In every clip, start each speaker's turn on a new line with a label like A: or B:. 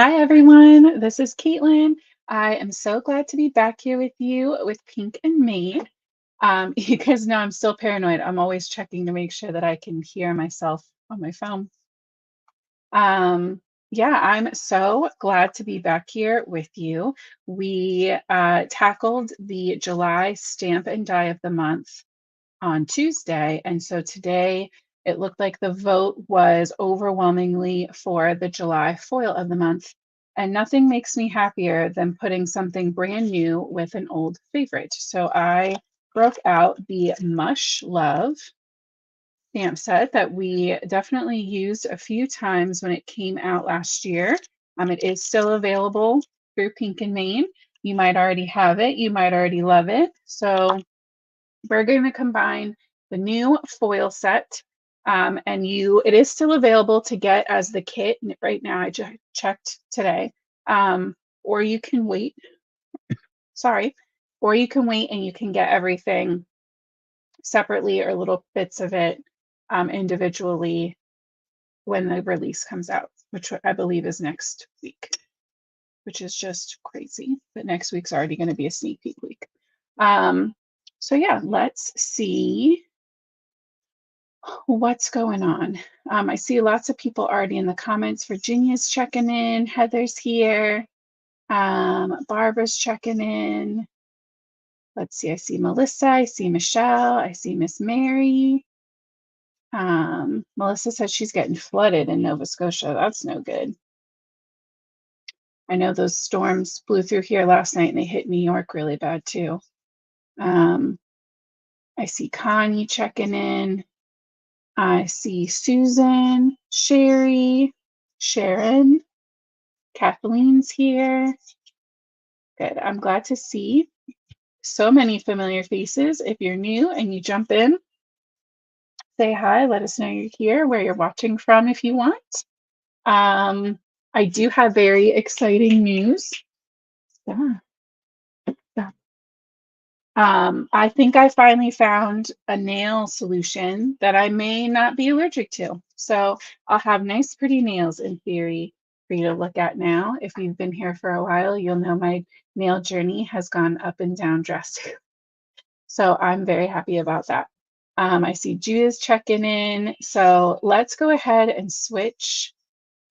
A: Hi, everyone. This is Caitlin. I am so glad to be back here with you with Pink and Mate. You guys know I'm still paranoid. I'm always checking to make sure that I can hear myself on my phone. Um, yeah, I'm so glad to be back here with you. We tackled the July stamp and die of the month on Tuesday. And so today it looked like the vote was overwhelmingly for the July foil of the month. And nothing makes me happier than putting something brand new with an old favorite. So I broke out the Mush Love stamp set that we definitely used a few times when it came out last year. It is still available through Pink and Main. You might already have it, you might already love it. So we're going to combine the new foil set, and it is still available to get as the kit right now. I just checked today. Or you can wait, sorry, or you can wait and you can get everything separately or little bits of it individually when the release comes out, which I believe is next week, which is just crazy. But next week's already going to be a sneak peek week. So yeah, let's see what's going on. I see lots of people already in the comments. Virginia's checking in. Heather's here. Barbara's checking in. Let's see. I see Melissa. I see Michelle. I see Miss Mary. Melissa says she's getting flooded in Nova Scotia. That's no good. I know those storms blew through here last night and they hit New York really bad too. I see Connie checking in. I see Susan, Sherry, Sharon, Kathleen's here. Good. I'm glad to see so many familiar faces. If you're new and you jump in, say hi. Let us know you're here, where you're watching from if you want. I do have very exciting news. Yeah. I think I finally found a nail solution that I may not be allergic to. So I'll have nice, pretty nails in theory for you to look at now. If you've been here for a while, you'll know my nail journey has gone up and down drastically. So I'm very happy about that. I see Judith checking in. So let's go ahead and switch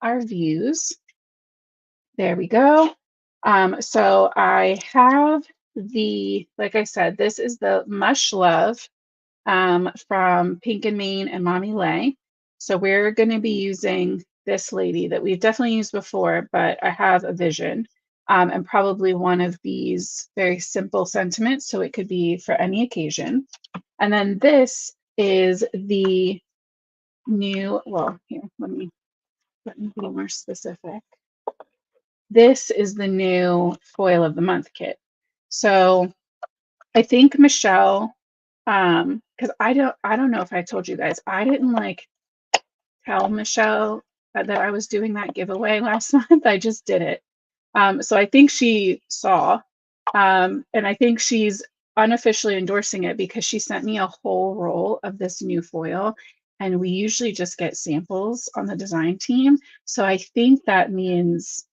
A: our views. There we go. So I have like I said, this is the Mush Love from Pink and Main and Mommy Lay. So we're going to be using this lady that we've definitely used before, but I have a vision and probably one of these very simple sentiments. So it could be for any occasion. And then this is the new, well, here, let me be more specific. This is the new foil of the month kit. So I think Michelle, because I don't know if I told you guys, I didn't like tell Michelle that I was doing that giveaway last month. I just did it. So I think she saw, and I think she's unofficially endorsing it because she sent me a whole roll of this new foil. And we usually just get samples on the design team. So I think that means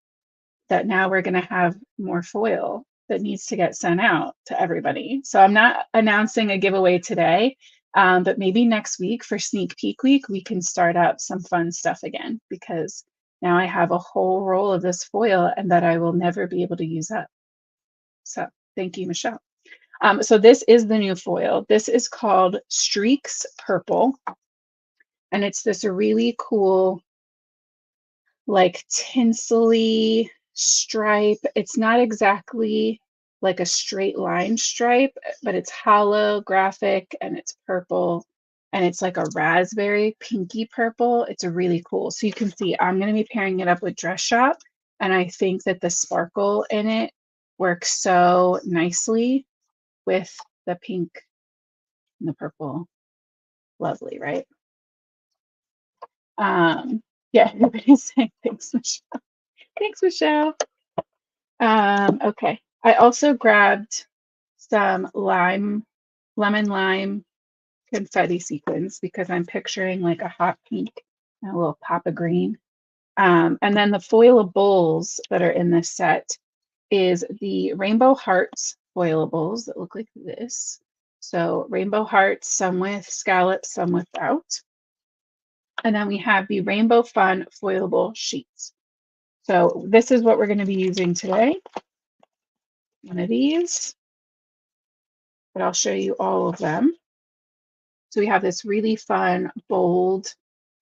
A: that now we're going to have more foil that needs to get sent out to everybody. So I'm not announcing a giveaway today, but maybe next week for sneak peek week, we can start up some fun stuff again because now I have a whole roll of this foil and that I will never be able to use up. So thank you, Michelle. So this is the new foil. This is called Streaks Purple. And it's this really cool, like tinselly stripe. It's not exactly like a straight line stripe, but it's holographic and it's purple and it's like a raspberry pinky purple. It's a really cool. So you can see I'm going to be pairing it up with Dress Shop, and I think that the sparkle in it works so nicely with the pink and the purple. Lovely, right? Yeah, everybody's saying thanks, Michelle. Thanks, Michelle. Okay. I also grabbed some lemon lime confetti sequins because I'm picturing like a hot pink and a little pop of green. And then the foilables that are in this set is the Rainbow Hearts foilables that look like this. So Rainbow Hearts, some with scallops, some without. And then we have the Rainbow Fun foilable sheets. So this is what we're going to be using today. One of these, but I'll show you all of them. So we have this really fun, bold,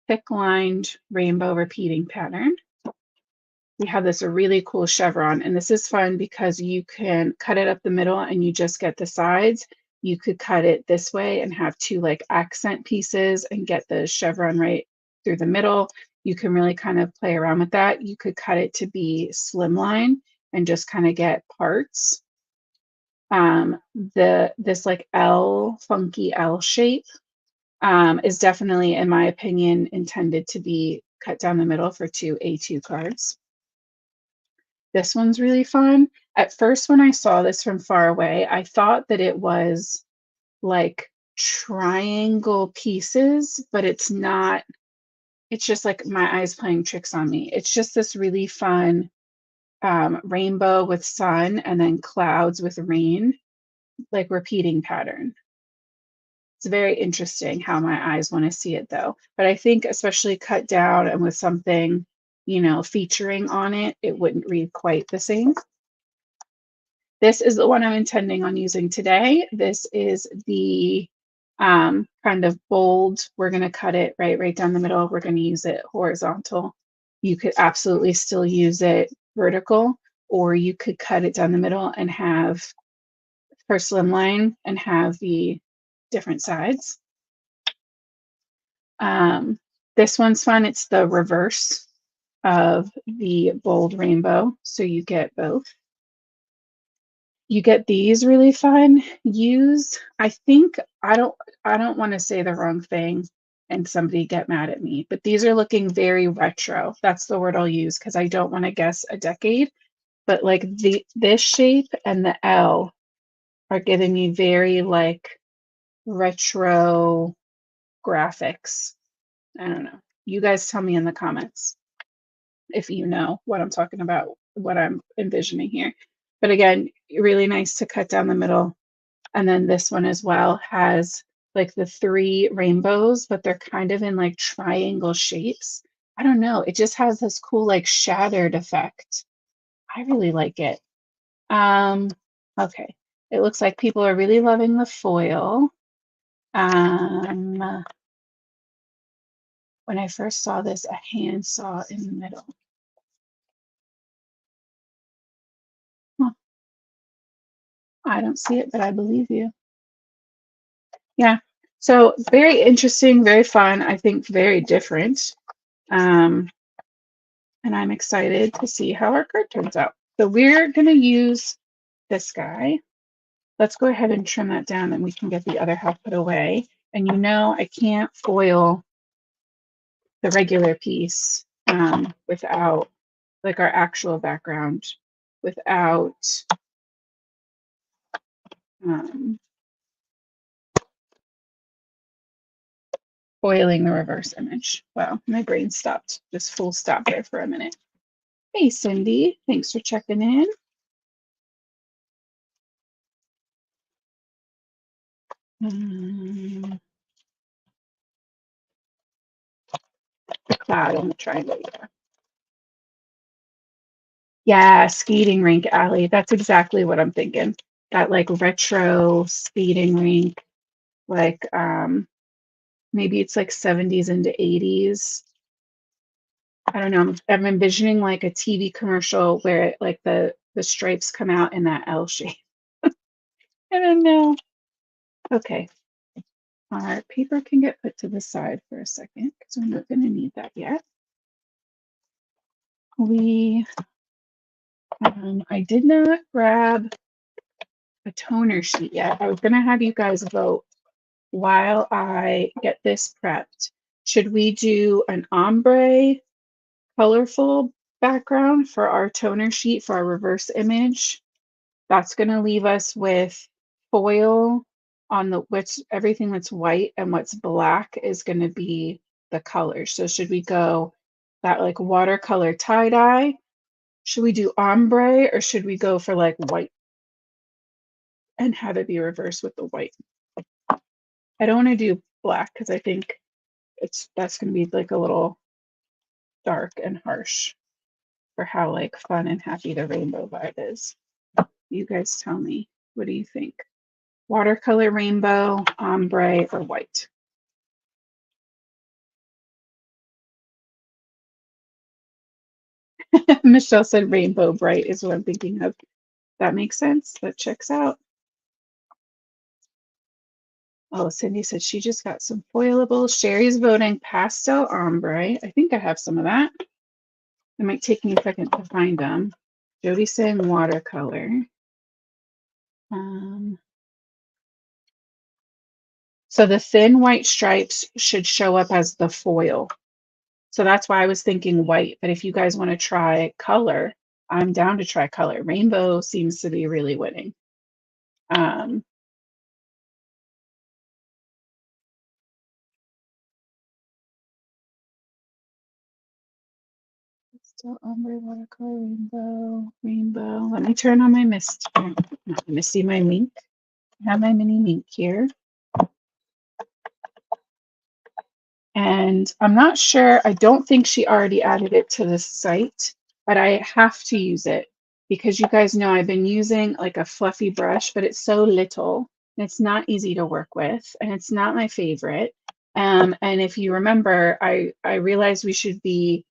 A: thick-lined rainbow repeating pattern. We have this really cool chevron, and this is fun because you can cut it up the middle and you just get the sides. You could cut it this way and have two like accent pieces and get the chevron right through the middle. You can really kind of play around with that. You could cut it to be slimline and just kind of get parts. This like L, funky L shape is definitely, in my opinion, intended to be cut down the middle for two A2 cards. This one's really fun. At first, when I saw this from far away, I thought that it was like triangle pieces, but it's not. It's just like my eyes playing tricks on me. It's just this really fun rainbow with sun and then clouds with rain, like repeating pattern. It's very interesting how my eyes want to see it though. But I think especially cut down and with something, you know, featuring on it, it wouldn't read quite the same. This is the one I'm intending on using today. This is the kind of bold. We're going to cut it right down the middle. We're going to use it horizontal. You could absolutely still use it vertical, or you could cut it down the middle and have for slimline and have the different sides. This one's fun. It's the reverse of the bold rainbow. So you get both. You get these really fun. I think I don't want to say the wrong thing and somebody get mad at me, but these are looking very retro. That's the word I'll use because I don't want to guess a decade. But like this shape and the L are giving me very like retro graphics. I don't know. You guys tell me in the comments if you know what I'm talking about, what I'm envisioning here. But again, really nice to cut down the middle. And then this one as well has like the three rainbows, but they're kind of in like triangle shapes. I don't know. It just has this cool like shattered effect. I really like it. Okay. It looks like people are really loving the foil. When I first saw this, a hand saw in the middle. Huh, I don't see it, but I believe you. Yeah. So very interesting, very fun. I think very different. And I'm excited to see how our card turns out. So we're going to use this guy. Let's go ahead and trim that down and we can get the other half put away. And you know, I can't foil the regular piece without like our actual background without foiling the reverse image. Wow, my brain stopped, just full stop there for a minute. Hey, Cindy, thanks for checking in. The cloud on the triangle, yeah. Yeah, skating rink alley. That's exactly what I'm thinking. That like retro skating rink, like maybe it's like 70s into 80s. I don't know. I'm envisioning like a TV commercial where it, like the stripes come out in that L shape. I don't know. Okay. Our paper can get put to the side for a second because we're not going to need that yet. I did not grab a toner sheet yet. I was going to have you guys vote while I get this prepped. Should we do an ombre colorful background for our toner sheet for our reverse image? That's going to leave us with foil on the which everything that's white and what's black is going to be the color. So should we go that like watercolor tie-dye. Should we do ombre or should we go for like white and have it be reversed with the white? I don't want to do black because I think that's going to be like a little dark and harsh for how like fun and happy the rainbow vibe is. You guys tell me, what do you think? Watercolor rainbow, ombre, or white? Michelle said rainbow bright is what I'm thinking of. That makes sense. That checks out. Oh, Cindy said she just got some foilables. Sherry's voting pastel ombre. I think I have some of that. It might take me a second to find them. Jody's saying watercolor. Um, so the thin white stripes should show up as the foil. So that's why I was thinking white. But if you guys want to try color, I'm down to try color. Rainbow seems to be really winning. Still ombre, watercolor, rainbow, rainbow. Let me turn on my mist. Not misty, my Minc. I have my Mini Minc here. And I'm not sure, I don't think she already added it to the site, but I have to use it because you guys know I've been using like a fluffy brush, but it's so little and it's not easy to work with and it's not my favorite. And if you remember, I realized we should be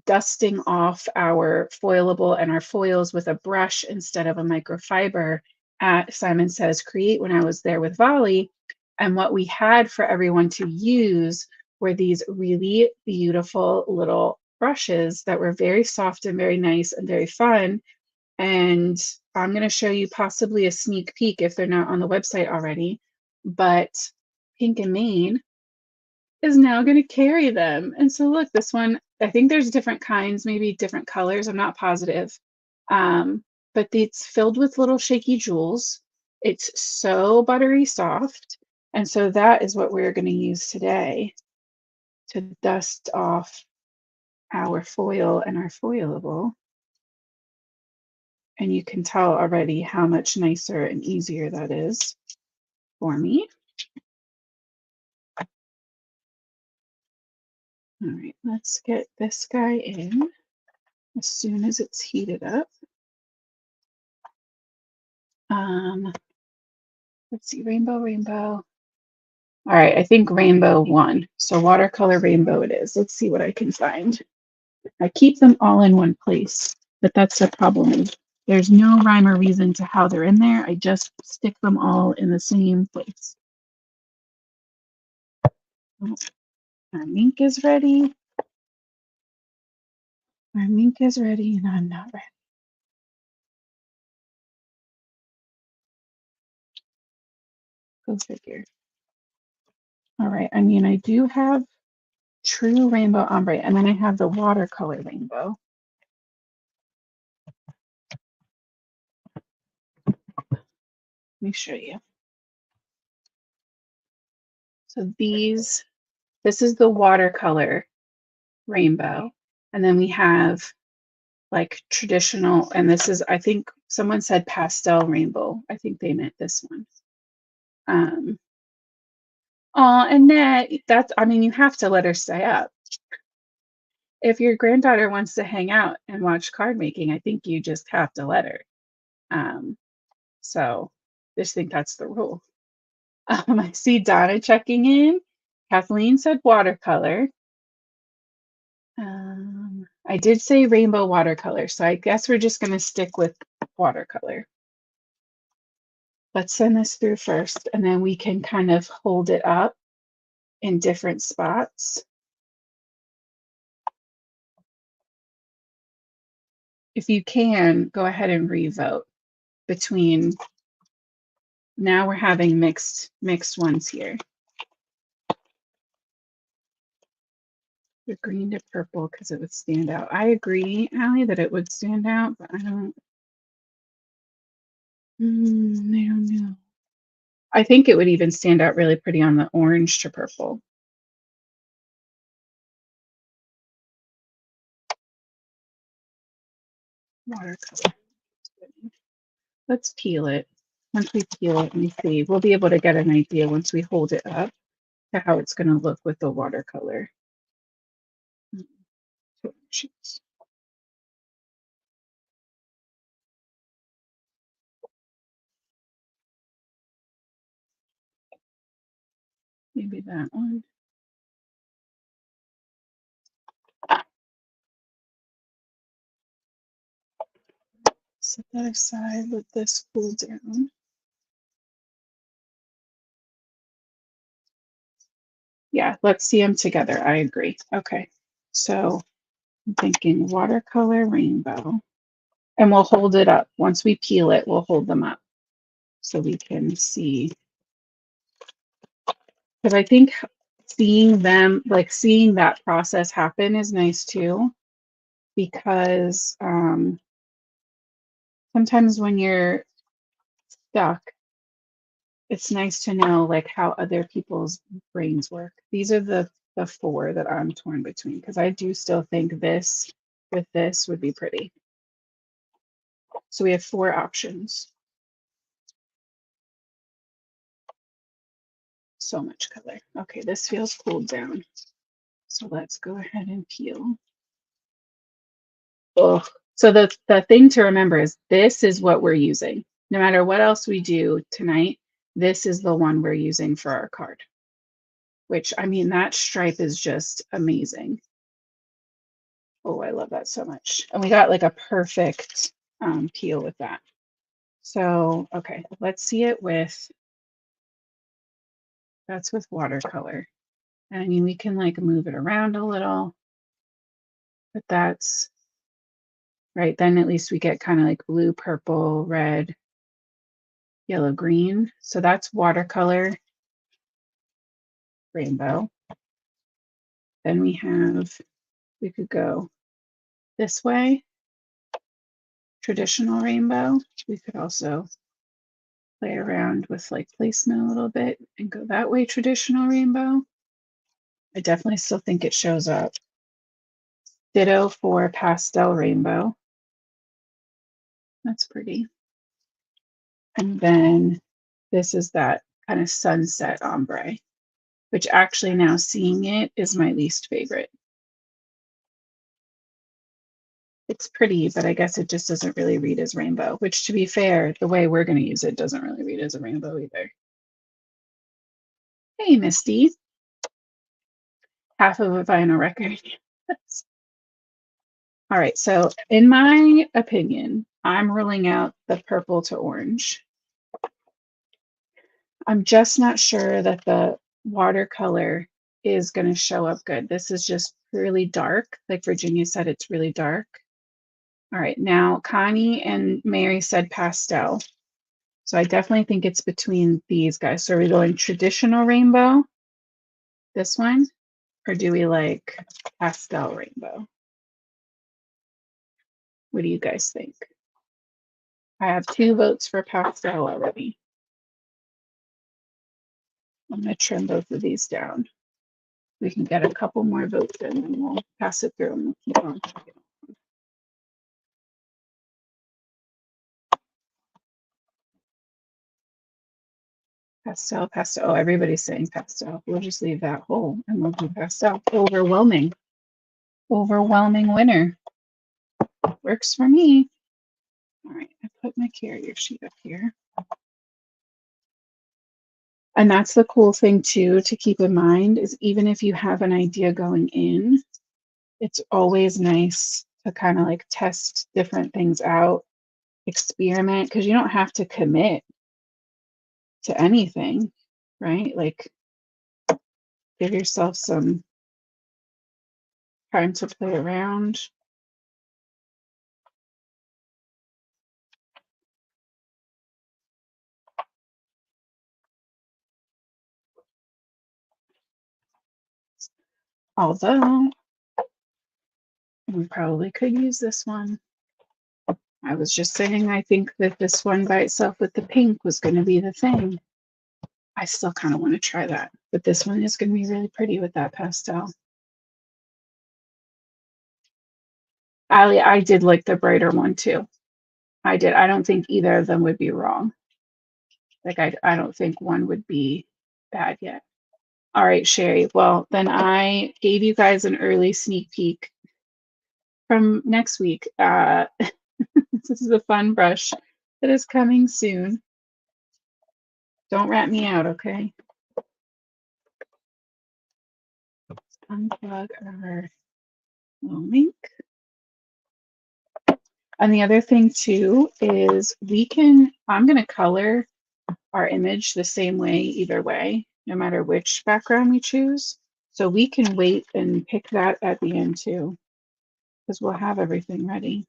A: dusting off our foilable and our foils with a brush instead of a microfiber at Simon Says Create when I was there with Volley. And what we had for everyone to use were these really beautiful little brushes that were very soft and very nice and very fun. And I'm going to show you possibly a sneak peek if they're not on the website already. But Pink and Maine is now going to carry them. And so look, this one, I think there's different kinds, maybe different colors. I'm not positive. But it's filled with little shaky jewels. It's so buttery soft. And so that is what we're going to use today to dust off our foil and our foilable. And you can tell already how much nicer and easier that is for me. All right, let's get this guy in as soon as it's heated up. Let's see, rainbow, rainbow. All right, I think rainbow won. So watercolor rainbow it is. Let's see what I can find. I keep them all in one place, but that's the problem. There's no rhyme or reason to how they're in there. I just stick them all in the same place. Oh, our Minc is ready. Our Minc is ready, and I'm not ready. Go figure. All right, I mean, I do have true rainbow ombre, and then I have the watercolor rainbow. Let me show you. So this is the watercolor rainbow. And then we have like traditional, and this is, I think someone said pastel rainbow. I think they meant this one. And that's, I mean, you have to let her stay up. If your granddaughter wants to hang out and watch card making, I think you just have to let her. So just think that's the rule. I see Donna checking in. Kathleen said watercolor. I did say rainbow watercolor, so I guess we're just going to stick with watercolor. Let's send this through first, and then we can kind of hold it up in different spots. If you can, go ahead and revote between, now we're having mixed ones here. The green to purple because it would stand out. I agree, Allie, that it would stand out, but I don't know. I think it would even stand out really pretty on the orange to purple. watercolor. Let's peel it. Once we peel it and see, we'll be able to get an idea once we hold it up to how it's going to look with the watercolor. Maybe that one. Set that aside, let this cool down. Yeah, let's see them together. I agree. Okay, so I'm thinking watercolor rainbow. And we'll hold it up. Once we peel it, we'll hold them up so we can see. Because I think seeing them, like seeing that process happen is nice too. Because sometimes when you're stuck, it's nice to know like how other people's brains work. These are the four that I'm torn between because I do still think this with this would be pretty. So we have four options. So much color. Okay, this feels cooled down. So let's go ahead and peel. Oh, so the thing to remember is this is what we're using. No matter what else we do tonight, this is the one we're using for our card. Which, I mean, that stripe is just amazing. Oh, I love that so much. And we got like a perfect peel with that. So, okay, let's see it with, that's with watercolor. And I mean, we can like move it around a little, but that's, right, then at least we get kind of like blue, purple, red, yellow, green. So that's watercolor rainbow. Then we have, we could go this way, traditional rainbow. We could also play around with like placement a little bit and go that way, traditional rainbow. I definitely still think it shows up. Ditto for pastel rainbow. That's pretty. And then this is that kind of sunset ombre, which actually now seeing it is my least favorite. It's pretty, but I guess it just doesn't really read as rainbow, which to be fair, the way we're going to use it doesn't really read as a rainbow either. Hey, Misty. Half of a vinyl record. All right, so in my opinion, I'm ruling out the purple to orange. I'm just not sure that the watercolor is going to show up good. This is just really dark. Like Virginia said, it's really dark. All right, now Connie and Mary said pastel. So I definitely think it's between these guys. So are we going traditional rainbow, this one, or do we like pastel rainbow? What do you guys think? I have 2 votes for pastel already. I'm going to trim both of these down. We can get a couple more votes in and we'll pass it through and we'll keep on. Pastel, pastel. Oh, everybody's saying pastel. We'll just leave that whole and we'll do pastel. Overwhelming. Overwhelming winner. Works for me. All right, I put my carrier sheet up here. And that's the cool thing too to keep in mind is even if you have an idea going in, it's always nice to kind of like test different things out, experiment, because you don't have to commit to anything, right? Like give yourself some time to play around. Although we probably could use this one. I was just saying, I think that this one by itself with the pink was going to be the thing. I still kind of want to try that, but this one is going to be really pretty with that pastel. I did like the brighter one too. I did. I don't think either of them would be wrong. Like I don't think one would be bad yet. All right, Sherry. Well, then I gave you guys an early sneak peek from next week. This is a fun brush that is coming soon. Don't rat me out, okay? Let's unplug our little link. And the other thing too is I'm going to color our image the same way either way, no matter which background we choose. So we can wait and pick that at the end too, because we'll have everything ready.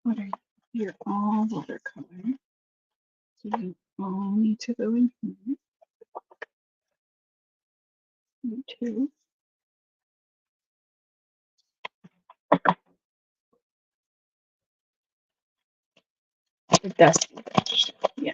A: What are you? You're all watercolor. So you all need to go in here. You too. The dusty brush. Yeah.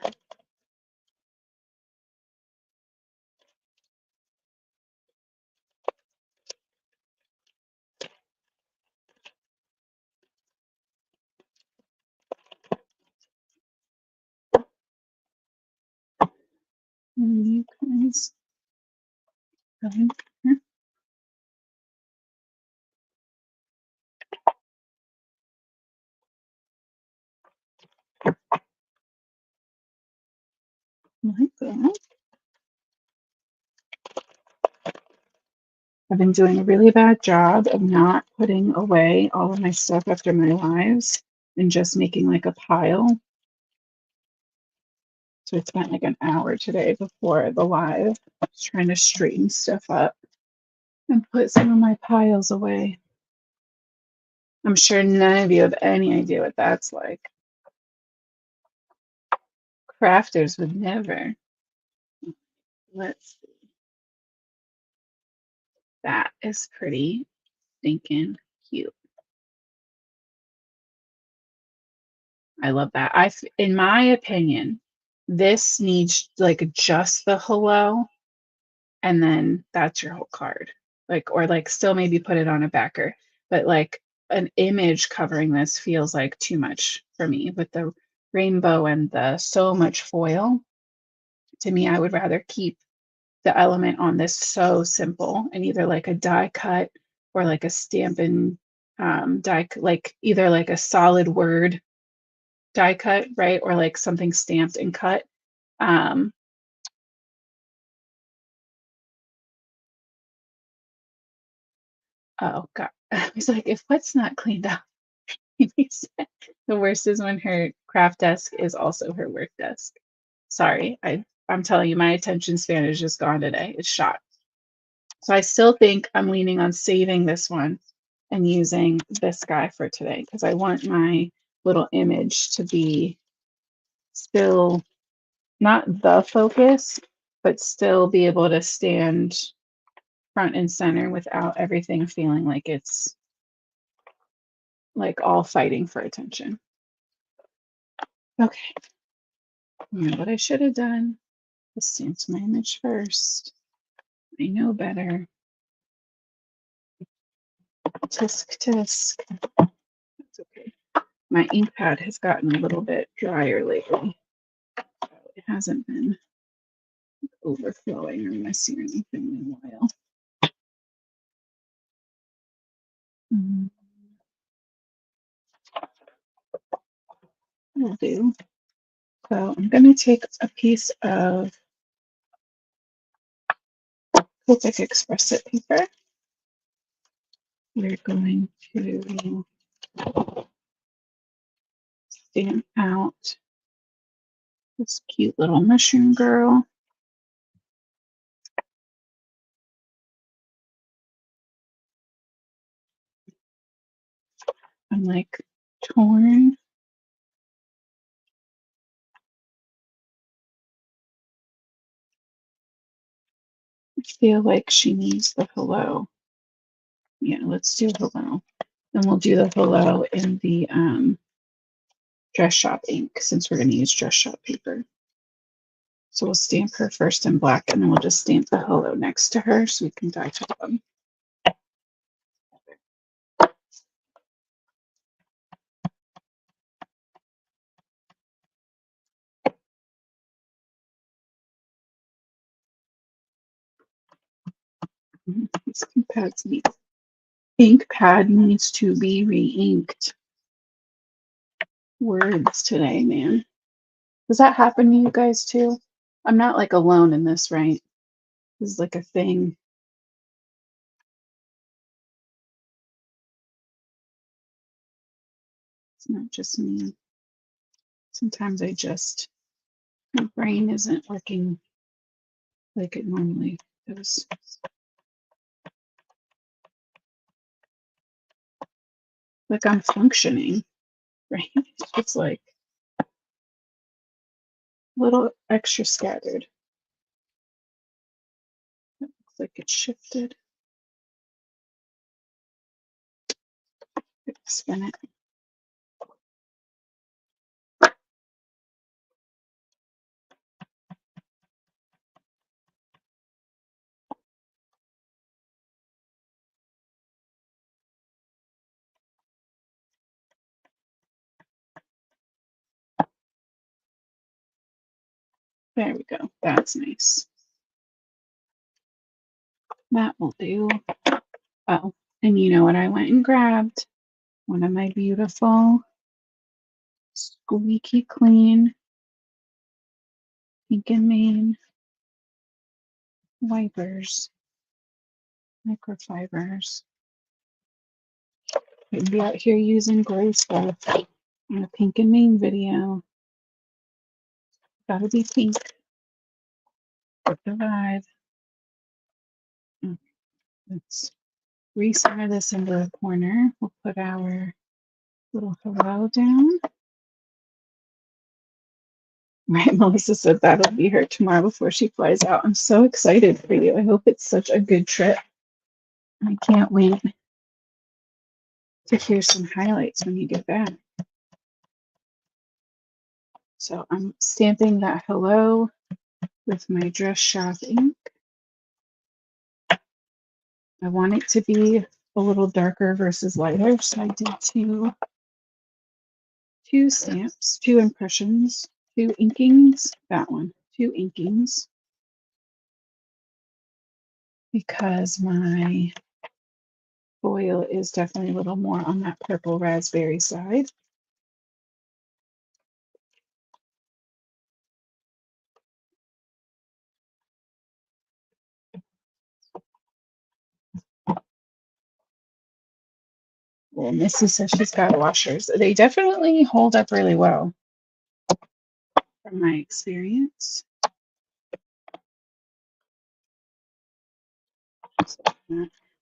A: And you guys go in here. Like that. I've been doing a really bad job of not putting away all of my stuff after my lives and just making like a pile. So I spent like an hour today before the live trying to straighten stuff up and put some of my piles away. I'm sure none of you have any idea what that's like. Crafters would never. Let's see. That is pretty stinking cute. I love that. In my opinion, this needs like just the hello, and then that's your whole card. Like, or like still maybe put it on a backer, but like an image covering this feels like too much for me with the rainbow and the so much foil. To me, I would rather keep the element on this so simple and either like a die cut or like a stampin' die, like either like a solid word die cut, right? Or like something stamped and cut. Um, oh God. I was like, if what's not cleaned up, the worst is when her craft desk is also her work desk. Sorry, I'm telling you, my attention span is just gone today. It's shot. So I still think I'm leaning on saving this one and using this guy for today because I want my little image to be still not the focus, but still be able to stand front and center without everything feeling like it's like all fighting for attention. Okay. You know what I should have done? Let's stamp my image first. I know better. Tisk tisk. That's okay. My ink pad has gotten a little bit drier lately. It hasn't been overflowing or messy or anything in a while. Mm, Will do. So I'm going to take a piece of Copic Express It paper. We're going to stamp out this cute little mushroom girl. I'm like torn. I feel like she needs the hello. Yeah, let's do hello. Then we'll do the hello in the dress shop ink since we're going to use dress shop paper. So we'll stamp her first in black and then we'll just stamp the hello next to her so we can dye to them. This ink pad needs to be re-inked. Words today, man. Does that happen to you guys too? I'm not like alone in this, right? This is like a thing. It's not just me. Sometimes my brain isn't working like it normally does. Like I'm functioning, right? It's just like a little extra scattered. It looks like it's shifted. Spin it. There we go. That's nice. That will do. Oh, and you know what I went and grabbed? One of my beautiful, squeaky clean Pink and Main wipers, microfibers. I'd be out here using gray stuff in a Pink and Main video. Gotta be pink. Get the vibe. Let's recenter this into a corner. We'll put our little hello down. Right, Melissa said that'll be her tomorrow before she flies out. I'm so excited for you. I hope it's such a good trip. I can't wait to hear some highlights when you get back. So I'm stamping that hello with my Dress Shop ink. I want it to be a little darker versus lighter, so I did two stamps, two impressions, two inkings, that one, two inkings, because my foil is definitely a little more on that purple raspberry side. Well, Missy says she's got washers. They definitely hold up really well from my experience.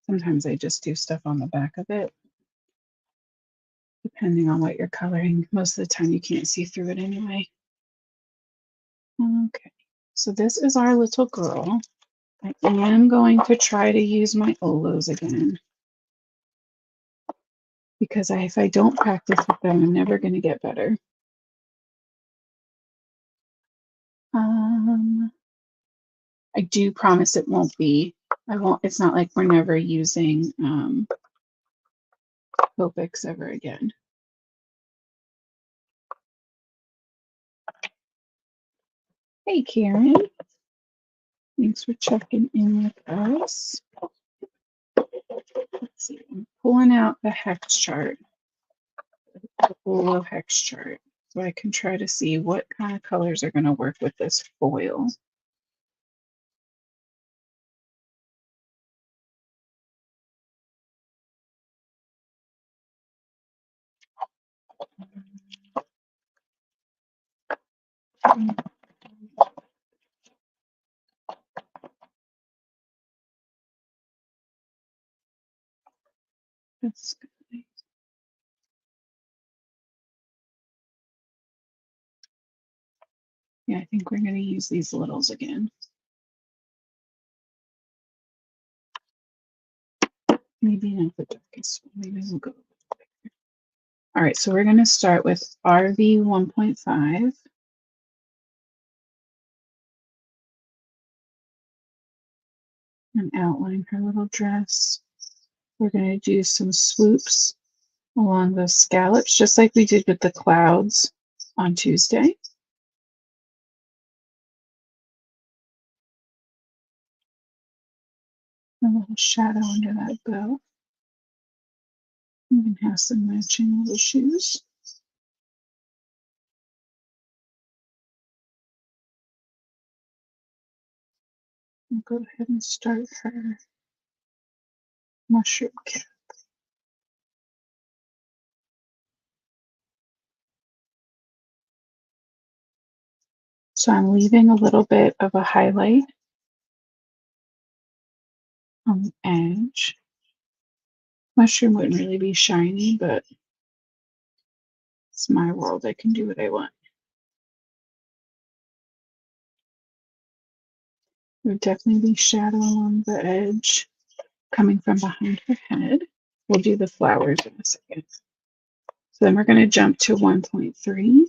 A: Sometimes I just do stuff on the back of it, depending on what you're coloring. Most of the time you can't see through it anyway. Okay, so this is our little girl. I am going to try to use my Olos again, because if I don't practice with them, I'm never going to get better. I do promise it won't be. I won't. It's not like we're never using Copics ever again. Hey, Karen. Thanks for checking in with us. Let's see. I'm pulling out the hex chart, the Olo hex chart, so I can try to see what kind of colors are going to work with this foil. That's good. Yeah, I think we're going to use these littles again. Maybe not the darkest one. Maybe we'll go. All right, so we're going to start with RV 1.5. And outline her little dress. We're going to do some swoops along those scallops, just like we did with the clouds on Tuesday. A little shadow under that bow. You can have some matching little shoes. I'll go ahead and start her mushroom cap. So I'm leaving a little bit of a highlight on the edge. Mushroom wouldn't really be shiny, but it's my world. I can do what I want. There would definitely be shadow along the edge coming from behind her head. We'll do the flowers in a second. So then we're going to jump to 1.3.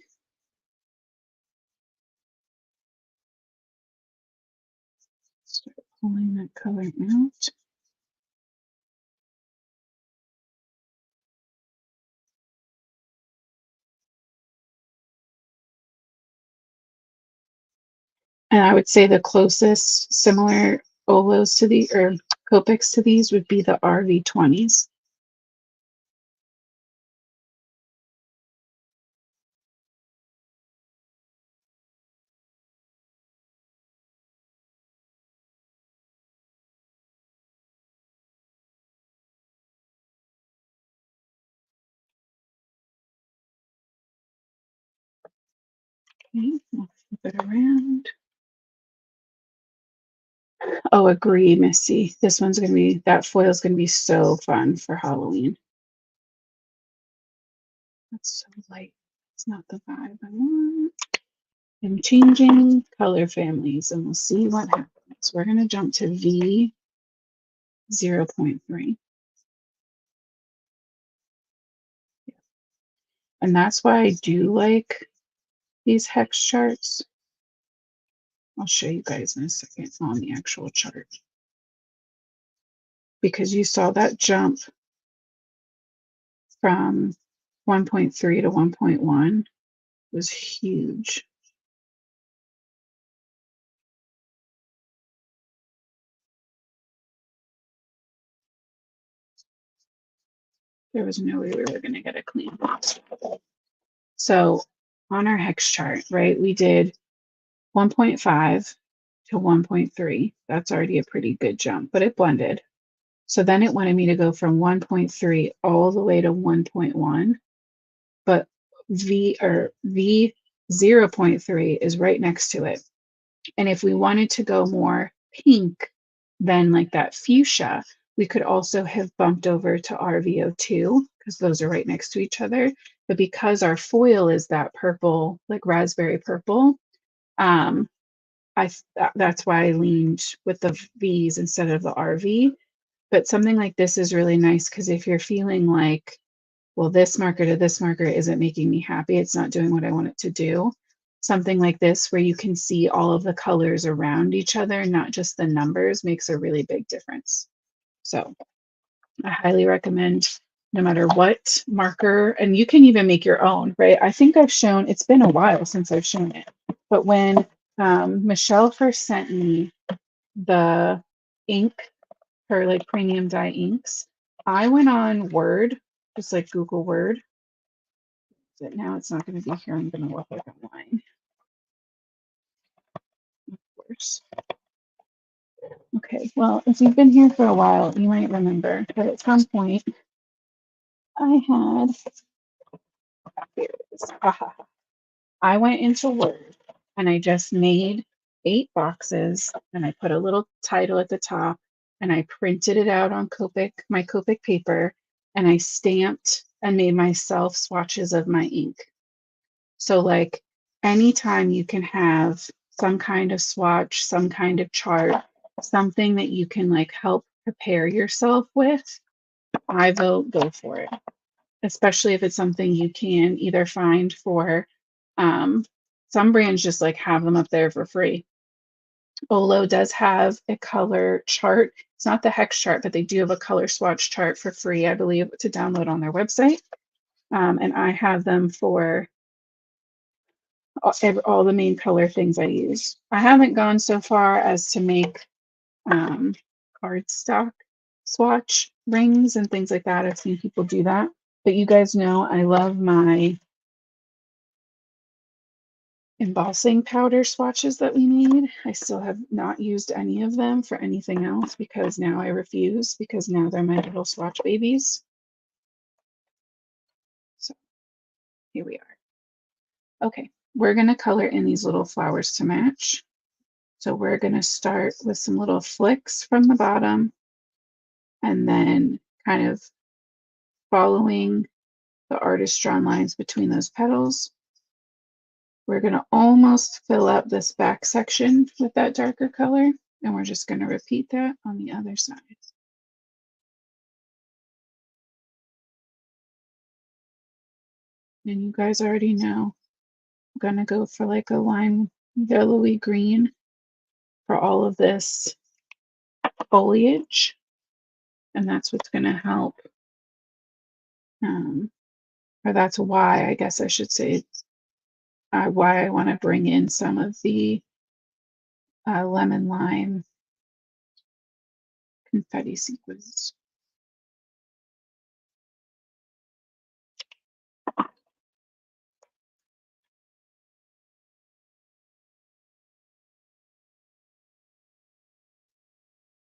A: Start pulling that color out. And I would say the closest similar olos to the or Copics to these would be the RV20s. Okay, we'll flip it around. Oh, agree, Missy. This one's gonna be that foil's gonna be so fun for Halloween. That's so light. It's not the vibe I want. I'm changing color families and we'll see what happens. We're gonna jump to V 0.3. And that's why I do like these hex charts. I'll show you guys in a second on the actual chart. Because you saw that jump from 1.3 to 1.1 was huge. There was no way we were going to get a clean box. So on our hex chart, right, we did 1.5 to 1.3. That's already a pretty good jump, but it blended. So then it wanted me to go from 1.3 all the way to 1.1, but V 0.3 is right next to it. And if we wanted to go more pink than like that fuchsia, we could also have bumped over to RVO2 because those are right next to each other. But because our foil is that purple, like raspberry purple, um, that's why I leaned with the V's instead of the RV. But something like this is really nice because if you're feeling like, well, this marker to this marker isn't making me happy, it's not doing what I want it to do. Something like this, where you can see all of the colors around each other, not just the numbers, makes a really big difference. So I highly recommend no matter what marker, and you can even make your own, right? I think I've shown, it's been a while since I've shown it, but when Michelle first sent me the ink, her like premium dye inks, I went on Word, just like Google Word. But now it's not going to be here. I'm going to look it online, of course. Okay, well, if you've been here for a while, you might remember that at some point I had, here it is. I went into Word and I just made 8 boxes and I put a little title at the top and I printed it out on Copic, my Copic paper, and I stamped and made myself swatches of my ink. So like anytime you can have some kind of swatch, some kind of chart, something that you can like help prepare yourself with, I will go for it. Especially if it's something you can either find for some brands just like have them up there for free. Olo does have a color chart. It's not the hex chart, but they do have a color swatch chart for free, I believe, to download on their website. And I have them for all the main color things I use. I haven't gone so far as to make cardstock swatch rings and things like that. I've seen people do that. But you guys know I love my embossing powder swatches that we made. I still have not used any of them for anything else because now I refuse because now they're my little swatch babies. So here we are. Okay, we're going to color in these little flowers to match. So we're going to start with some little flicks from the bottom and then kind of following the artist drawn lines between those petals. We're going to almost fill up this back section with that darker color, and we're just going to repeat that on the other side. And you guys already know, I'm going to go for like a lime yellowy green for all of this foliage, and that's what's going to help, or that's why, I guess I should say, why I want to bring in some of the lemon lime confetti sequins.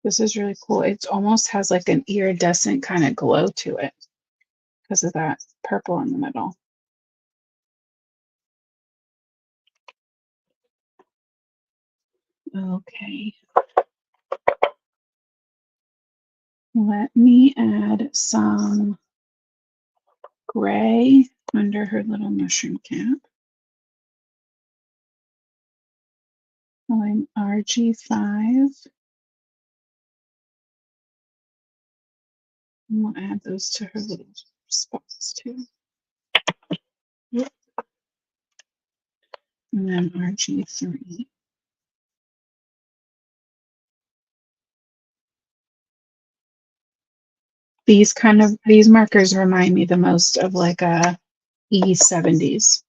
A: This is really cool. It almost has like an iridescent kind of glow to it because of that purple in the middle. Okay. Let me add some gray under her little mushroom cap. I'm RG5. And we'll add those to her little spots too. Yep. And then RG3. These markers remind me the most of like a E70s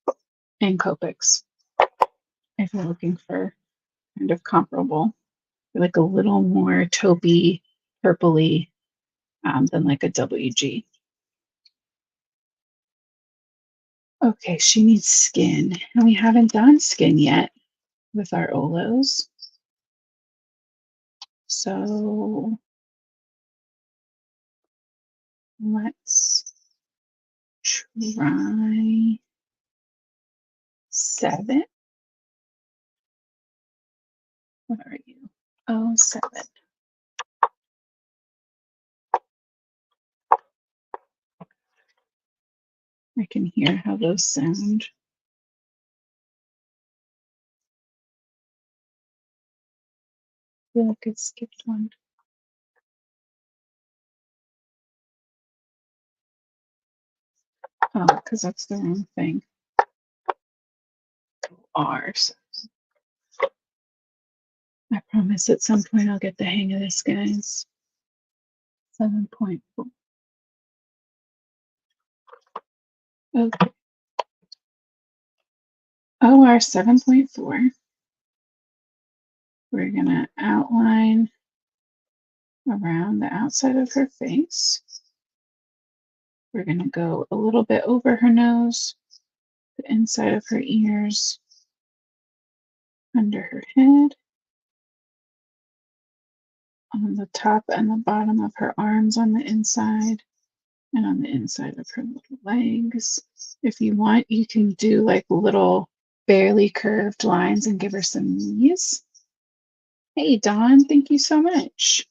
A: in Copics. If you're looking for kind of comparable, like a little more taupey, purpley than like a WG. Okay, she needs skin, and we haven't done skin yet with our Olos. So let's try 7. What are you? Oh, 7. I can hear how those sound. I feel like I skipped one. Oh, because that's the wrong thing. R's. I promise at some point I'll get the hang of this, guys. 7.4. Okay. OR 7.4. We're going to outline around the outside of her face. We're going to go a little bit over her nose, the inside of her ears, under her head, on the top and the bottom of her arms on the inside, and on the inside of her little legs. If you want, you can do like little barely curved lines and give her some knees. Hey, Dawn, thank you so much.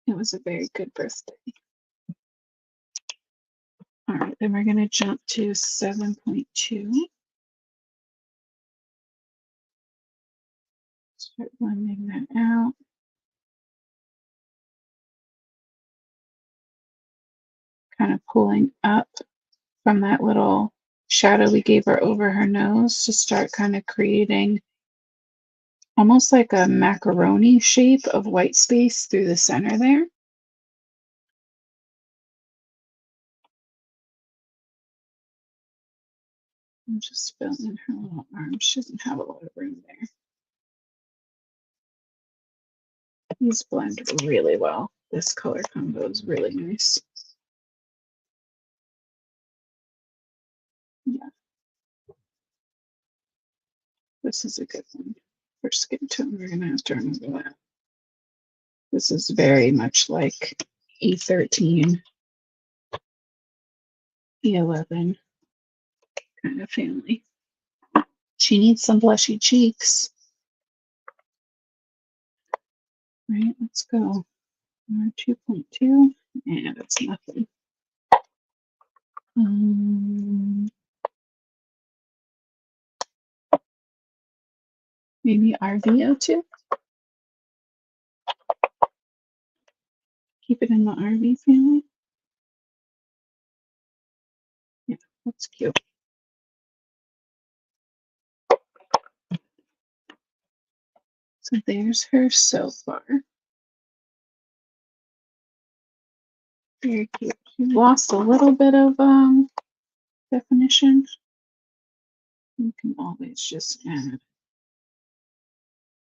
A: It was a very good birthday. All right, then we're going to jump to 7.2. Start blending that out. Kind of pulling up from that little shadow we gave her over her nose to start kind of creating almost like a macaroni shape of white space through the center there. I'm just filling her little arm. She doesn't have a lot of room there. These blend really well. This color combo is really nice. Yeah, this is a good one for skin tone. We're gonna have to remember that. This is very much like E13, E11 kind of family. She needs some blushy cheeks. Right, let's go. 2.2, and it's nothing. Maybe RVO2. Keep it in the RV family. Yeah, that's cute. So there's her so far. Very cute. She lost a little bit of definition. You can always just add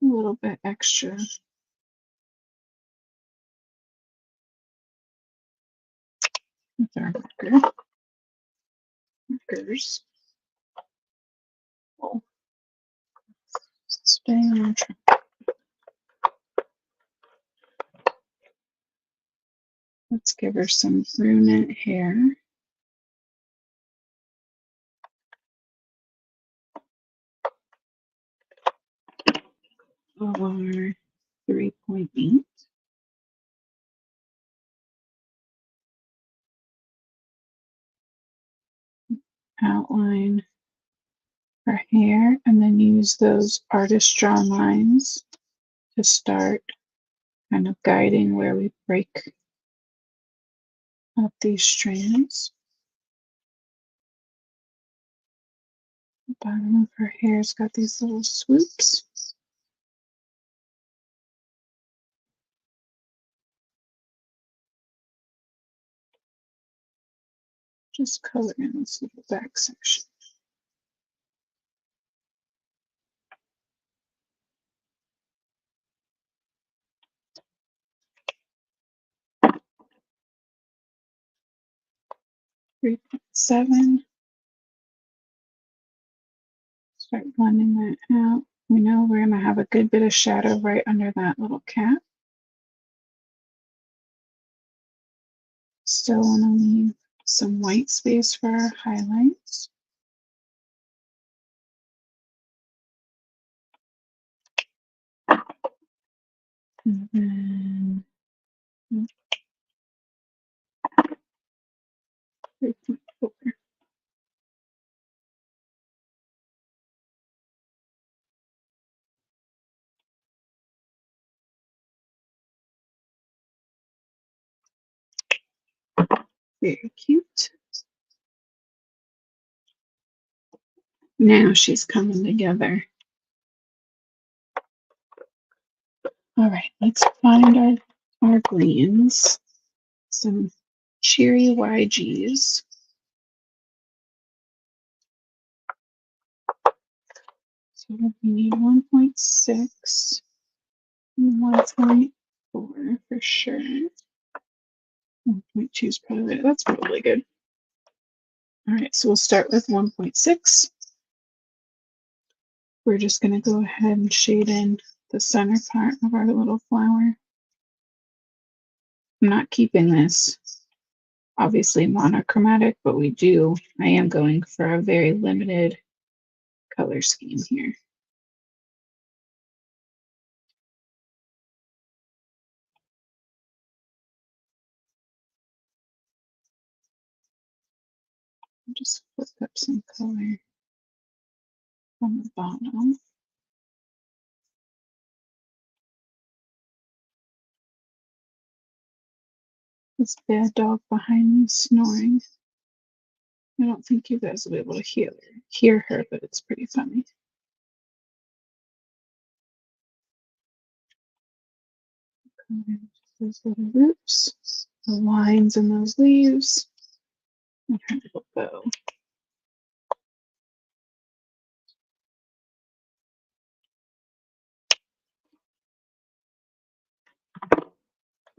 A: a little bit extra. With our markers. Oh, stay on track. Let's give her some brunette hair. Or 3.8. Outline her hair and then use those artist drawn lines to start kind of guiding where we break up these strands. The bottom of her hair's got these little swoops. Just color in this little back section. Three point 7. Start blending that out. We know we're going to have a good bit of shadow right under that little cap. Still want to leave some white space for our highlights. And then 3.4. Very cute. Now she's coming together. All right, let's find our greens. Some cheery YGs. So we need 1.6 and 1.4 for sure. 1.2 is probably, that's probably good. All right, so we'll start with 1.6. We're just going to go ahead and shade in the center part of our little flower. I'm not keeping this obviously monochromatic, but I am going for a very limited color scheme here. Just flip up some color on the bottom. This bad dog behind me snoring. I don't think you guys will be able to hear her, but it's pretty funny. Those little roots, the lines in those leaves, and her little bow.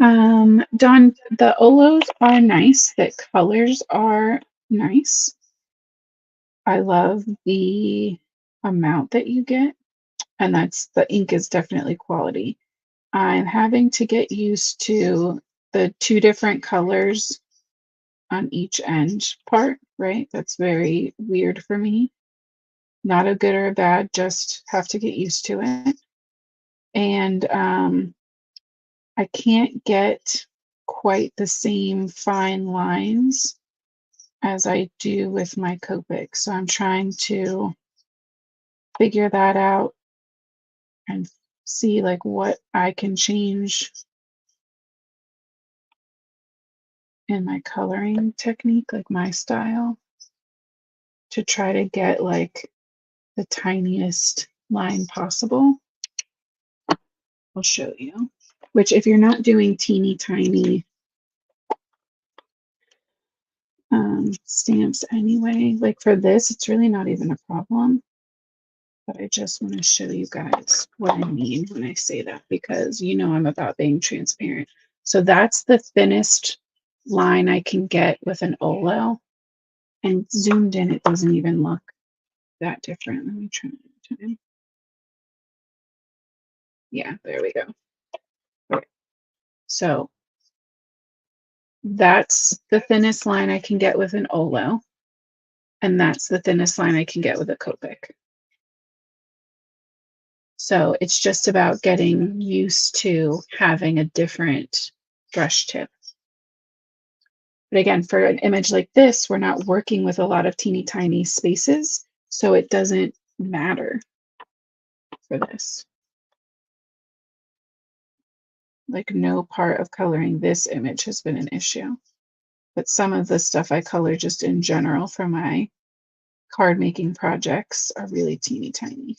A: Dawn, the Olos are nice. The colors are nice. I love the amount that you get, and that's the ink is definitely quality. I'm having to get used to the two different colors on each end part, right? That's very weird for me. Not a good or a bad, just have to get used to it. And I can't get quite the same fine lines as I do with my Copic. So I'm trying to figure that out and see like what I can change in my coloring technique, like my style, to try to get like the tiniest line possible. I'll show you. Which if you're not doing teeny tiny stamps anyway, like for this, it's really not even a problem. But I just want to show you guys what I mean when I say that, because you know I'm about being transparent. So that's the thinnest line I can get with an Olo. And zoomed in, it doesn't even look that different. Let me try one time. Yeah, there we go. Okay. So that's the thinnest line I can get with an Olo. And that's the thinnest line I can get with a Copic. So it's just about getting used to having a different brush tip. But again, for an image like this, we're not working with a lot of teeny tiny spaces, so it doesn't matter for this. Like no part of coloring this image has been an issue. But some of the stuff I color just in general for my card making projects are really teeny tiny.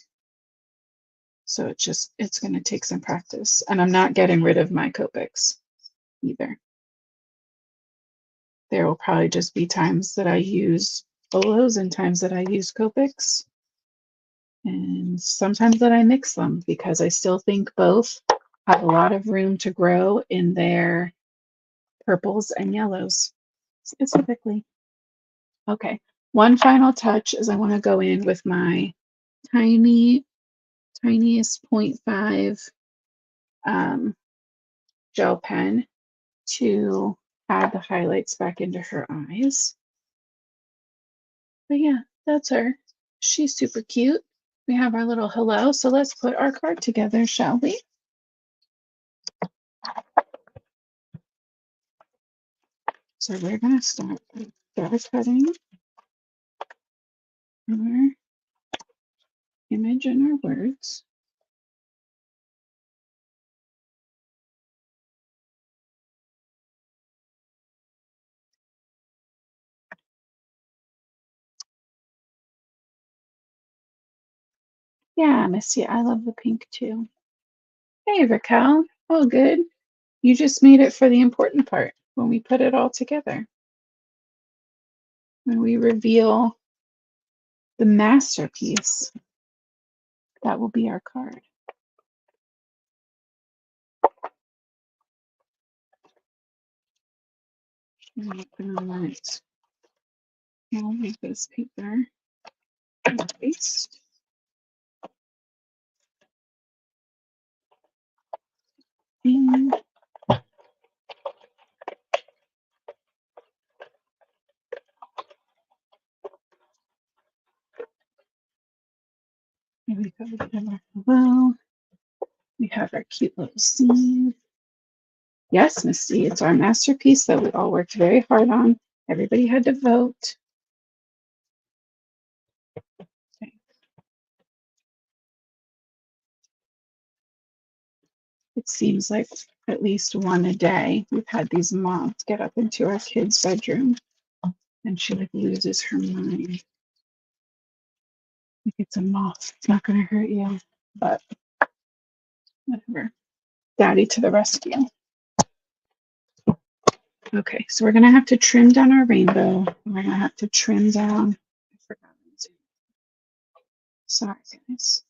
A: So it's going to take some practice. And I'm not getting rid of my Copics either. There will probably just be times that I use Olos and times that I use Copics. And sometimes that I mix them because I still think both have a lot of room to grow in their purples and yellows specifically. Okay, one final touch is I want to go in with my tiniest 0.5 gel pen to add the highlights back into her eyes. But yeah, that's her. She's super cute. We have our little hello. So let's put our card together, shall we? So we're going to start with dry cutting our image and our words. Yeah, Missy, I love the pink too. Hey, Raquel. Oh, good. You just made it for the important part when we put it all together. When we reveal the masterpiece, that will be our card. I'm going to let all of this paper paste. And here we go. We have our hello. We have our cute little scene. Yes, Misty, it's our masterpiece that we all worked very hard on. Everybody had to vote. Okay. It seems like at least one a day we've had these moths get up into our kid's bedroom and she like loses her mind. Like it's a moth. It's not going to hurt you, but whatever. Daddy to the rescue. Okay, so we're going to have to trim down our rainbow. We're going to have to trim down. I forgot. Sorry, guys.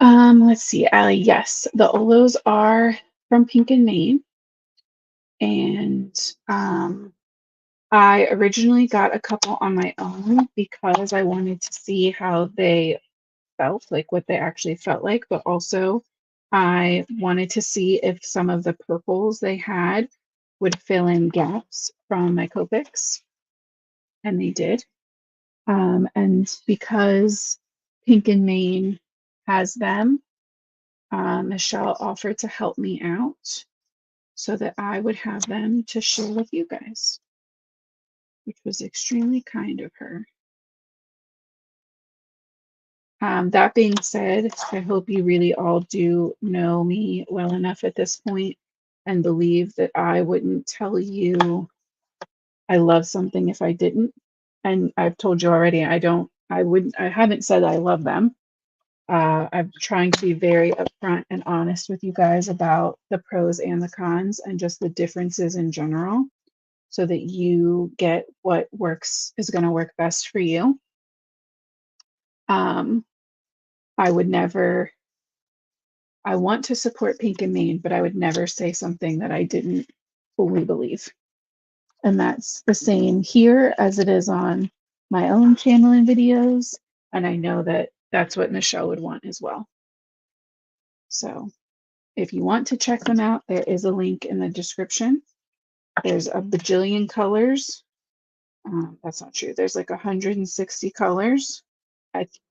A: Let's see, Allie. Yes, the Olos are from Pink and Main, and I originally got a couple on my own because I wanted to see how they felt, like what they actually felt like, but also I wanted to see if some of the purples they had would fill in gaps from my Copics, and they did. And because Pink and Main has them, Michelle offered to help me out so that I would have them to share with you guys, which was extremely kind of her. That being said, I hope you really all do know me well enough at this point and believe that I wouldn't tell you I love something if I didn't. And I've told you already, I haven't said I love them. I'm trying to be very upfront and honest with you guys about the pros and the cons and just the differences in general so that you get what is going to work best for you. Um, I would never, I want to support Pink and Main, but I would never say something that I didn't fully believe. And that's the same here as it is on my own channel and videos. And I know that that's what Michelle would want as well. So if you want to check them out, there is a link in the description. There's a bajillion colors. That's not true. There's like 160 colors.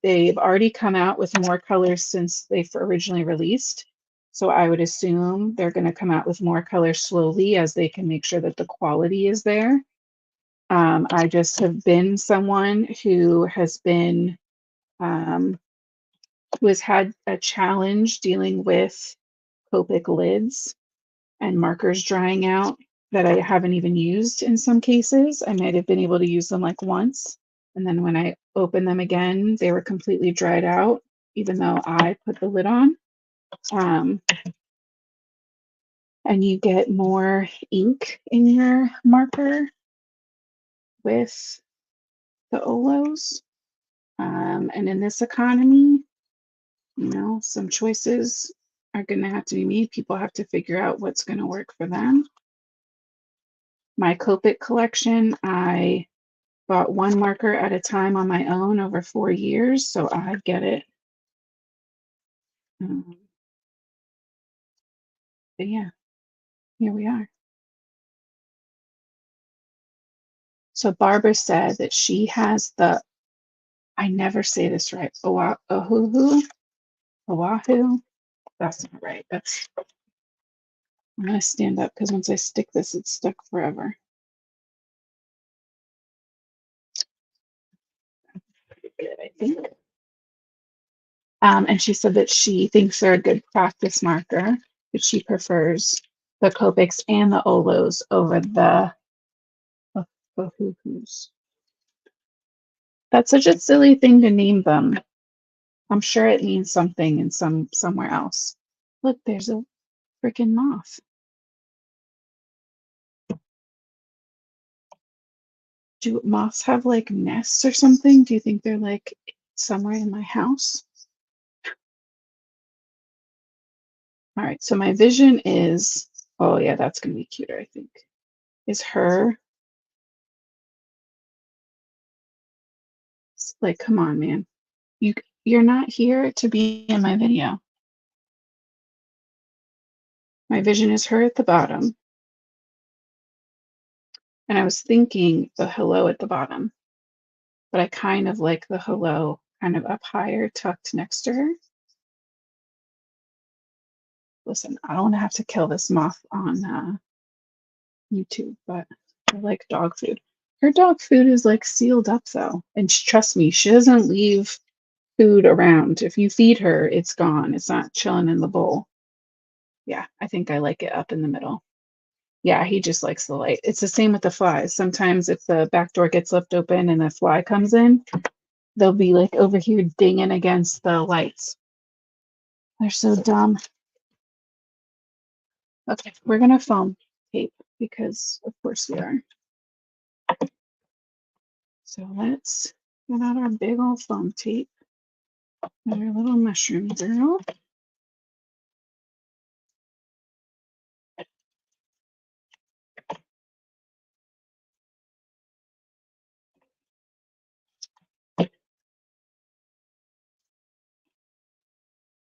A: They've already come out with more colors since they originally released. So I would assume they're going to come out with more colors slowly as they can make sure that the quality is there. I just have been someone who has been, who has had a challenge dealing with Copic lids and markers drying out that I haven't even used in some cases. I might have been able to use them like once. And then when I opened them again, they were completely dried out, even though I put the lid on. And you get more ink in your marker with the Olos. And in this economy, some choices are going to have to be made. People have to figure out what's going to work for them. My Copic collection, I bought one marker at a time on my own over 4 years, so I get it. But yeah, here we are. So Barbara said that she has I never say this right, Oahu. That's not right. I'm gonna stand up because once I stick this, it's stuck forever. Good, I think. And she said that she thinks they're a good practice marker, but she prefers the Copics and the Olos over the Oahu's. That's such a silly thing to name them. I'm sure it means something in somewhere else. Look, there's a freaking moth. Do moths have like nests or something? Do you think they're like somewhere in my house? All right, so my vision is, oh yeah, that's gonna be cuter, I think. Is her. Like, come on, man. You're not here to be in my video. My vision is her at the bottom. And I was thinking the hello at the bottom, but I kind of like the hello kind of up higher, tucked next to her. Listen, I don't want to have to kill this moth on YouTube, but I like dog food. Her dog food is like sealed up though. And trust me, she doesn't leave food around. If you feed her, it's gone. It's not chilling in the bowl. Yeah, I think I like it up in the middle. Yeah, he just likes the light. It's the same with the flies. Sometimes if the back door gets left open and a fly comes in, they'll be like over here dinging against the lights. They're so dumb. Okay, we're gonna foam tape because of course we are. So let's get out our big old foam tape. And our little mushroom girl.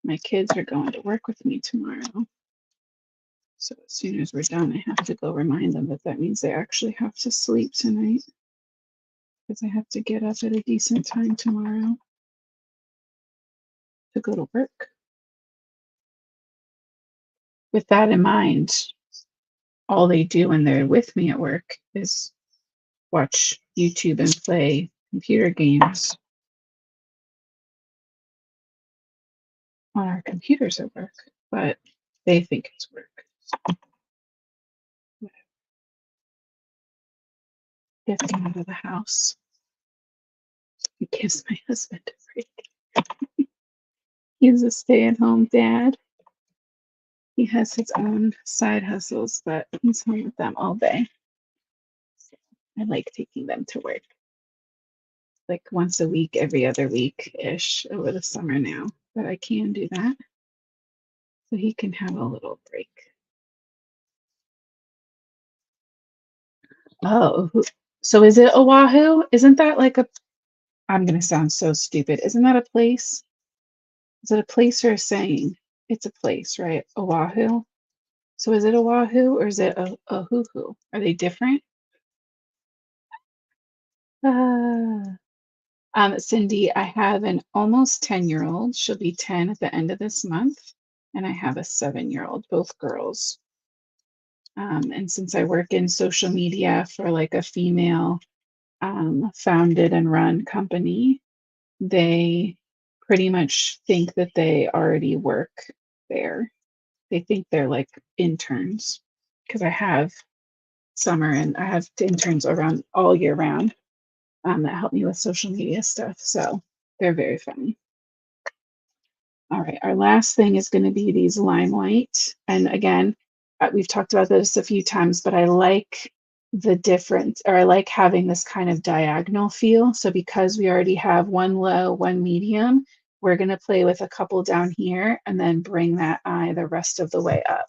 A: My kids are going to work with me tomorrow. So as soon as we're done, I have to go remind them that that means they actually have to sleep tonight because I have to get up at a decent time tomorrow to go to work. With that in mind, all they do when they're with me at work is watch YouTube and play computer games on our computers at work, but they think it's work. Get them out of the house. It gives my husband a break. He's a stay-at-home dad. He has his own side hustles, but he's home with them all day. So I like taking them to work. Like once a week, every other week-ish over the summer now, but I can do that. So he can have a little break. Oh, so is it Oahu? Isn't that like a, I'm going to sound so stupid. Isn't that a place? Is it a place or a saying? It's a place, right? Oahu. So is it Oahu or is it Ohuhu? Are they different? Ah. Cindy, I have an almost 10-year-old. She'll be 10 at the end of this month. And I have a 7-year-old, both girls. And since I work in social media for like a female founded and run company, they pretty much think that they already work there. They think they're like interns because I have summer and I have interns around all year round that help me with social media stuff. So they're very funny. All right, our last thing is going to be these limelight. And again, we've talked about this a few times, but I like the difference, or I like having this kind of diagonal feel. So because we already have one low, one medium, we're going to play with a couple down here and then bring that eye the rest of the way up.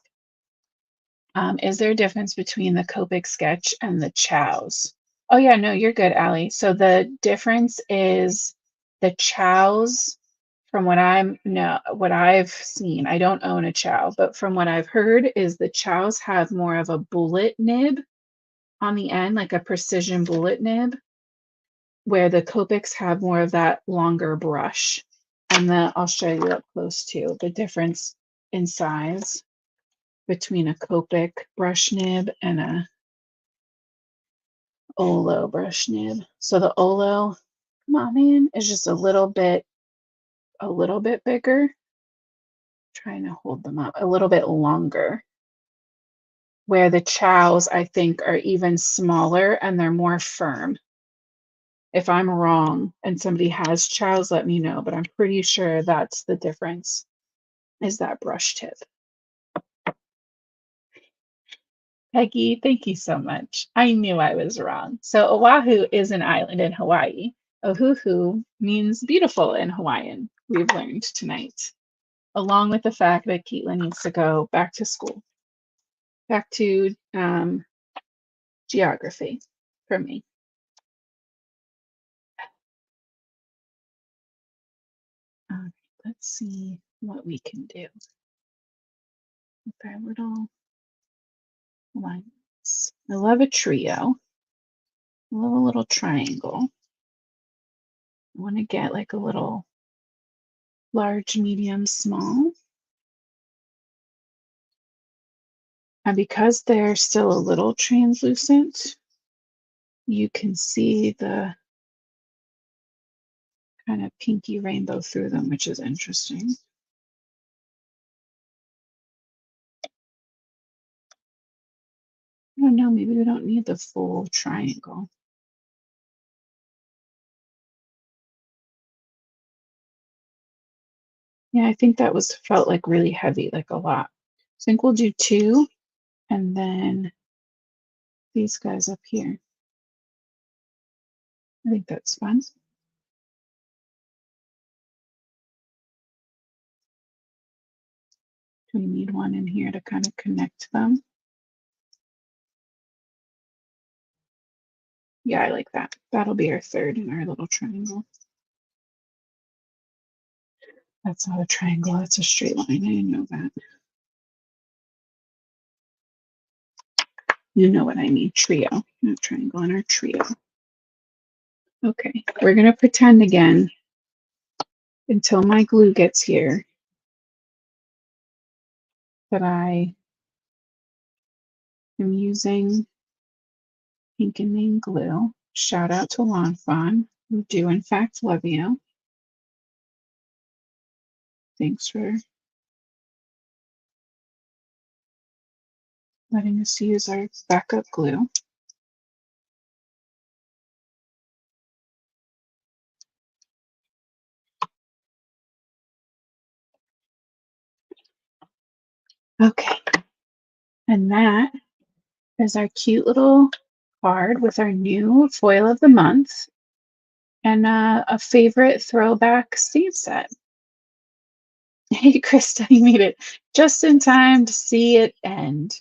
A: Is there a difference between the Copic sketch and the Chow's? Oh yeah, no, you're good, Allie. So the difference is the Chow's, from what I've seen, I don't own a Chow, but from what I've heard is the Chows have more of a bullet nib on the end, like a precision bullet nib, where the Copics have more of that longer brush. And then I'll show you up close too, the difference in size between a Copic brush nib and a Olo brush nib. So the Olo, come on, man, is just a little bit bigger. Trying to hold them up a little bit longer. Where the Chows, I think, are even smaller and they're more firm. If I'm wrong and somebody has Chows, let me know, but I'm pretty sure that's the difference, is that brush tip. Peggy, thank you so much. I knew I was wrong. So Oahu is an island in Hawaii. Ohuhu means beautiful in Hawaiian, we've learned tonight, along with the fact that Caitlin needs to go back to school, back to geography for me. Let's see what we can do with our little lines. I love a trio. I love a little triangle. I want to get like a little large, medium, small. And because they're still a little translucent, you can see the kind of pinky rainbow through them, which is interesting. I don't know, maybe we don't need the full triangle. Yeah, I think that was felt like really heavy, like a lot. So I think we'll do 2 and then these guys up here. I think that's fun. Do we need one in here to kind of connect them? Yeah, I like that. That'll be our third in our little triangle. That's not a triangle, that's a straight line. I didn't know that. You know what I mean, trio. Not triangle in our trio. Okay, we're gonna pretend again until my glue gets here that I am using Pink and Main glue. Shout out to Lawn Fawn. We do in fact love you. Thanks for letting us use our backup glue. Okay, and that is our cute little card with our new foil of the month and a favorite throwback stamp set. Hey, Krista, you made it just in time to see it end.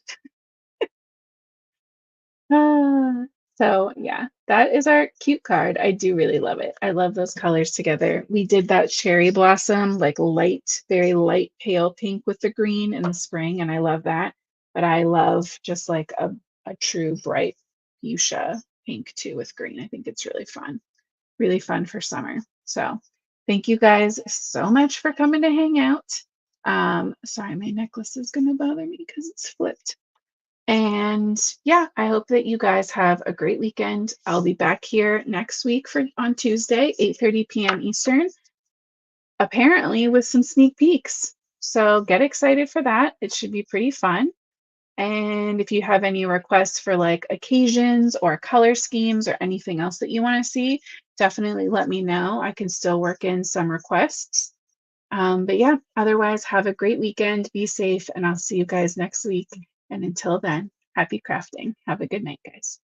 A: Ah, so yeah, that is our cute card. I do really love it. I love those colors together. We did that cherry blossom, like light, very light pale pink with the green in the spring, and I love that. But I love just like a true bright fuchsia pink too with green. I think it's really fun for summer. So thank you guys so much for coming to hang out. Sorry, my necklace is gonna bother me because it's flipped. And yeah, I hope that you guys have a great weekend. I'll be back here next week for on Tuesday, 8:30 p.m. Eastern, apparently with some sneak peeks. So get excited for that. It should be pretty fun. And if you have any requests for like occasions or color schemes or anything else that you want to see, definitely let me know. I can still work in some requests. But yeah, otherwise, have a great weekend. Be safe, and I'll see you guys next week. And until then, happy crafting. Have a good night, guys.